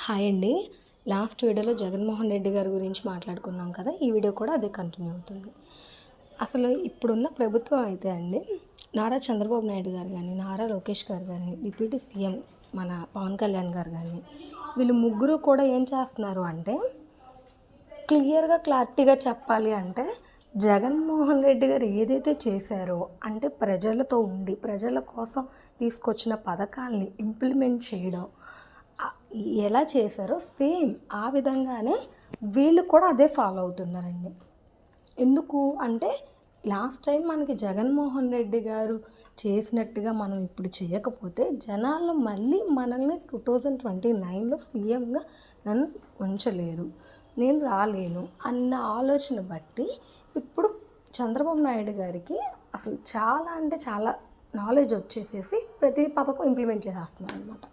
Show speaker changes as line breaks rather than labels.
Hi అండి. Last వీడియోలో జగన్మోహన్ రెడ్డి గారి గురించి మాట్లాడుకున్నాం కదా, ఈ వీడియో కూడా అదే కంటిన్యూ అవుతుంది. అసలు ఇప్పుడున్న ప్రభుత్వం అయితే అండి, నారా చంద్రబాబు నాయుడు గారు కానీ, నారా లోకేష్ గారు కానీ, డిప్యూటీ సీఎం మన పవన్ కళ్యాణ్ గారు కానీ, వీళ్ళు ముగ్గురు కూడా ఏం చేస్తున్నారు అంటే, క్లారిటీగా చెప్పాలి అంటే, జగన్మోహన్ రెడ్డి గారు ఏదైతే చేశారో అంటే ప్రజలతో ఉండి ప్రజల కోసం తీసుకొచ్చిన పథకాల్ని ఇంప్లిమెంట్ చేయడం ఎలా చేశారో సేమ్ ఆ విధంగానే వీళ్ళు కూడా అదే ఫాలో అవుతున్నారండి. ఎందుకు అంటే లాస్ట్ టైం మనకి జగన్మోహన్ రెడ్డి గారు చేసినట్టుగా మనం ఇప్పుడు చేయకపోతే జనాలు మళ్ళీ మనల్ని 2029లో సీఎంగా నన్ను ఉంచలేరు, నేను రాలేను అన్న ఆలోచన బట్టి ఇప్పుడు చంద్రబాబు నాయుడు గారికి అసలు చాలా అంటే చాలా నాలెడ్జ్ వచ్చేసేసి ప్రతి పథకం ఇంప్లిమెంట్ చేసేస్తున్నారు అనమాట.